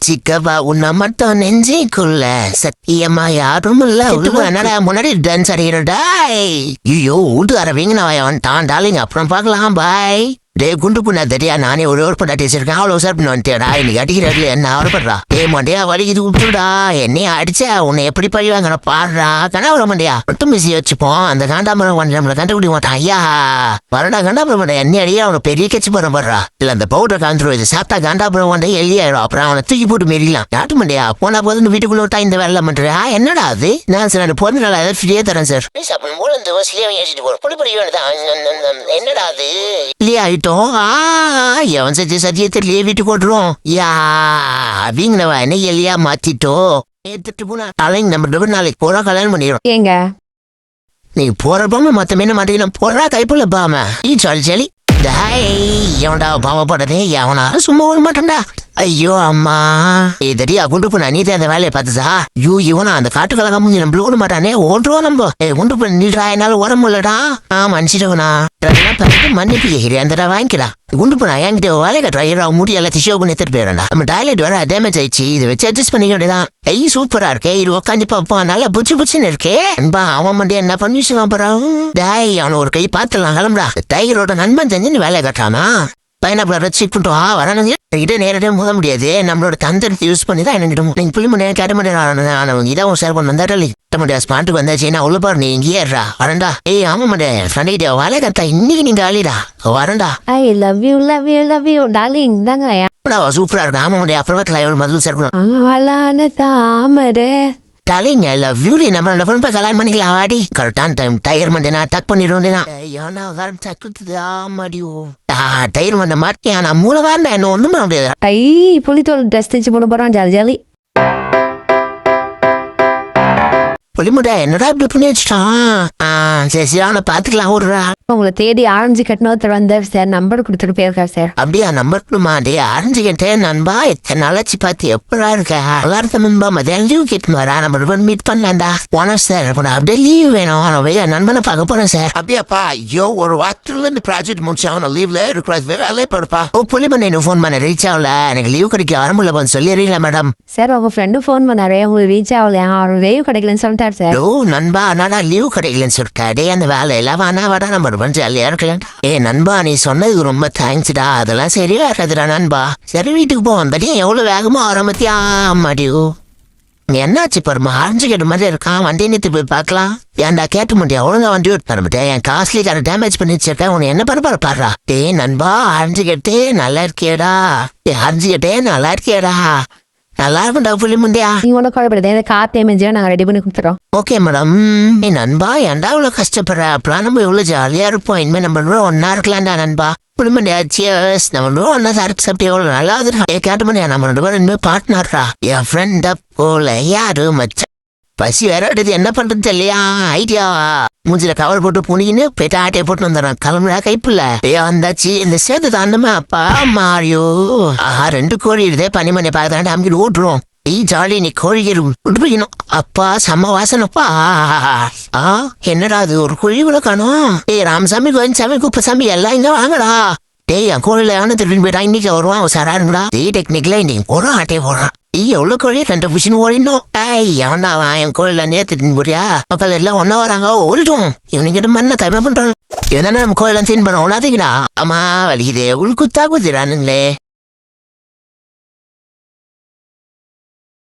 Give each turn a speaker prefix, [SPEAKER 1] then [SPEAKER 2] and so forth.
[SPEAKER 1] சிக்கவா உன்னை மட்டும் நெஞ்சிக்குள்ள சத்தியமா யாரும் இல்ல என்னடா முன்னாடி டான்ஸ் ஆடிடா ஐயோ வீட்டு அரவிங்க நான் டாலிங்க அப்புறம் பார்க்கலாம் பாய் டே குண்டு புண்ணா தெரியா நானே ஒரு பட்டா டீச்சருக்கேன் அவ்வளோ சார் பண்ண வந்துட்டேடா இன்னைக்கு அடிக்கிறாரு என்ன அவரப்படுறா டே மண்டியா வலிக்குது விட்டுடா என்னைய அடிச்ச உன்னை எப்படி பழிவாங்க பாடுறா கனவுல மண்டியா மட்டும் மிசி வச்சுப்போம் அந்த காண்டாமரம் வந்து நம்மளை கண்டுபிடி மாட்டான் ஐயா வரடா காண்டாபுரம் வண்ட என்ன அடியா அவனை பெரிய கட்சி போற படுறா இல்ல அந்த பவுடர் காந்துரும் இது சாப்பிட்டா காண்டாபுரம் வண்ட எளியாயிடும் அப்புறம் அவனை தூக்கி போட்டு மெரியலாம் நாட்டு மண்டியா போனா போது வீட்டுக்குள்ள விட்டா இந்த வேலை பண்றியா என்னடா அது நான் சார் பிறந்த நாள் ஏதாவது ஃப்ரீயே தரேன் சார் என்னடா அது இல்லையா எவன் செஞ்ச சத்தியத்திலேயே வீட்டுக்கு ஓட்டுறோம் யா அப்படிங்கிறவ என்ன எல்லையா மாத்திட்டோம் ஏத்துட்டு போனா தலைங்க நம்ம நாளைக்கு போறா கல்யாணம் பண்ணிடுறோம்
[SPEAKER 2] ஏங்க
[SPEAKER 1] நீ போறப்பாம மொத்தமே என்ன மாட்டேங்க போறா கைப்புள்ள பாம ஈ சொல்லி சரி எவன்டா பாவப்படுறதே எவனா சும்மா விட மாட்டேன்டா ஐயோ அம்மா தெரியா குண்டு பண்ண நீ அந்த வேலையை பார்த்துதா ஐயோ இவனா அந்த காட்டுக்கழகா முடிஞ்சு நம்மள விட மாட்டானே ஓடுறோம் நம்ம குண்டு பண்ண நீடா என்னால உரம் இல்லடா மனுஷனா மன்னிப்பு கேட்கிறேன் அந்த வாங்கிக்கிறா குண்டு பண்ண என்கிட்ட வேலை கட்டுறா முடியெல்லாம் திஷோ பண்ணி எடுத்துட்டு போயிடா நம்ம டாய்லெட் வேற டேமேஜ் ஆயிடுச்சு இதை வச்சு அட்ஜஸ்ட் பண்ணிக்க வேண்டியதான் சூப்பரா இருக்கே இது உட்காந்து பார்ப்போம் நல்லா புச்சுன்னு இருக்கே அன்பா அவன் மண்டியா என்ன பண்ணிச்சுவான் போறான் டாய் அவனை ஒரு கை பார்த்துலாம் கிளம்புறா டைகரோட நண்பன் செஞ்சு வேலையை கட்டுறானா பைனாப்பிள் ரெச்சிக் பண்ணிட்டோம் வரானுங்க கிட்ட நேரடியாக மோத முடியாது நம்மளோட தந்திரத்தை யூஸ் பண்ணி தான் என்ன நீங்க புள்ளி மணி கேட்ட மாட்டேன் இதான் ஷேர் பண்ண வந்தாட்டே கிட்ட முடியாது ஸ்பாட்டுக்கு வந்தாச்சு நான் உள்ள பாரு நீ இங்கேயே ஏறா வரண்டா ஆமா மாட்டேன் ஃப்ரெண்ட் கிட்ட வேலை கத்தா இன்னைக்கு நீங்க ஆளிடா வரண்டா
[SPEAKER 2] I love you love you love you darling தாங்க
[SPEAKER 1] சூப்பரா இருக்கு ஆமா மாட்டேன் அப்புறம் மதுள் ஷேர்
[SPEAKER 2] பண்ணுவோம் தாமரை
[SPEAKER 1] தலைங்க லவ் யூ நம்ம கல்யாணம் பண்ணிக்கலாம் வாடி கரெக்டான டைம் டயர் மண்டே நான் டக் பண்ணிடுவோம் டயர் மண்டை மாட்டேன் நான் மூளை வாண்டேன் என்ன ஒண்ணும் பண்ண முடியாது
[SPEAKER 2] ஐ புளித்தோல் ட்ரெஸ் தைச்சு போட போறான் ஜாலி ஜாலி
[SPEAKER 1] புளிமுடா என்னடா இப்படி பண்ணி வச்சுட்டான் சரி அவனை பாத்துக்கலாம் விடுறா
[SPEAKER 2] உங்களை தேடி ஆரஞ்சு கட்டின ஒருத்தர் வந்தார் சார் நம்பர் கொடுத்துட்டு போயிருக்காரு சார்
[SPEAKER 1] அப்படியா நம்பர் கொடுமா டே ஆரஞ்சு கேட்டேன் நண்பா எத்தனை நாளாச்சு பார்த்து எப்படா இருக்க நல்லா இருக்க நண்பா மதியம் லீவ் கேட்டு வரா நம்ம மீட் பண்ணலாம்டா போனோம் சார் அப்படியே லீவ் வேணும் நண்பனை பார்க்க போறேன் சார் அப்படியாப்பா ஐயோ ஒரு வாரத்துல இருந்து ப்ராஜெக்ட் முடிச்சு அவனை லீவ்ல இருக்கிறது வேலையே போடுப்பா புள்ளி பண்ண எனக்கு ஃபோன் பண்ண ரீச் ஆகல எனக்கு லீவ் கிடைக்க வரமுடியல போன்னு சொல்லிடுறீங்களா மேடம்
[SPEAKER 2] சார் உங்க ஃப்ரெண்டு ஃபோன் பண்ணாரு உங்களுக்கு ரீச் ஆகலையா அவர் லீவ் கிடைக்கலன்னு சொல்லிட்டாரு சார்
[SPEAKER 1] ஓ நண்பா ஆனா லீவ் கிடைக்கலன்னு சொல்லிட்டாடே அந்த வேலை எல்லாம் வானா வாடா நம்ம ஜாலியா இருக்கலாம் நண்பா நீ சொன்னது ரொம்ப தேங்க்ஸ்டா அதெல்லாம் சரியா இருக்காதுடா நண்பா சரி வீட்டுக்கு போவோம் பட்டியா எவ்வளவு வேகமா ஆரம்பத்தியா மாட்டியோ என்னாச்சு பாருமா ஆரஞ்சு கேட்ட மாதிரி இருக்கான் வண்டி நிறுத்தி போய் பார்க்கலாம் ஏன்டா கேட்ட முடியா ஒழுங்கா வண்டி ஓட்டு தரமாட்டேன் என் காஸ்ட்லி கார டேமேஜ் பண்ணி வச்சிருக்கேன் உன்னை என்ன பண்ண பாடுறா டே நண்பா ஆரஞ்சு கேட்டே நல்லா இருக்கியடா ஆரஞ்சு கேட்டே நல்லா இருக்கியடா நல்லா இருக்கும்டா புள்ளி முண்டியா
[SPEAKER 2] நீ ஒன்றும் குழப்படாது இந்த கார் டேமேஜை நாங்கள் ரெடி பண்ணி கொடுத்துறோம்
[SPEAKER 1] ஓகே மேடம் நண்பா ஏன்டா இவ்வளோ கஷ்டப்படுற அப்பலாம் நம்ம இவ்வளோ ஜாலியாக இருப்போம் இனிமேல் நம்ம ஒன்னா இருக்கலாம்டா நண்பா புளிமண்டியா சியர்ஸ் நம்ம ஒன்னா சாப்பிட்டு எவ்வளோ நல்லா கேட்ட முடியா நம்ம 2 பேரும் இனிமேல் பார்ட்னர்ரா என் ஃப்ரெண்டா போல யாரு மச்ச பசி வேற எடுத்து என்ன பண்றது தெரியலையா ஐடியா மூஞ்சில கவர் போட்டு புனின்னு போயிட்டு ஆட்டையை போட்டு வந்துடுறான் கிளம்புறா கைப்புல வந்தாச்சு இந்த சேர்த்து தாண்டமா அப்பா மாறியோ 2 கோழி இதே பனிமணி பார்த்தாண்டு அமுக்கிட்டு ஓட்டுருவோம் ஜாலி நீ கோழிகள் விட்டுணும் அப்பா செம்ம வாசனப்பா என்னடா அது ஒரு கோழி கூட காணும் ராமசாமி கோயின்சாமி குப்பசாமி எல்லாம் இங்க வாங்கடா என் கோழில திரும்பி போயிட்டா இன்னைக்கு வருவான் சாராருங்களா டெக்னிக்ல இன்னைக்கு ஒரு ஆட்டையை போடுறான் எவ்வளவு கோழி 2 பிடிச்சின்னு ஓடினோம் எவன்டா என் கோழில நேர்த்து போறியா மக்கள் எல்லாம் ஒன்னா வராங்க ஓடிட்டோம் இவனுக்கிட்ட மண்ண தயமா பண்றாங்க எதனா நம்ம கோயிலாம் தீன் பண்ண ஒன்னாதீங்கடா ஆமா வலிக்குதே உள்குத்தா குதிரானுங்களே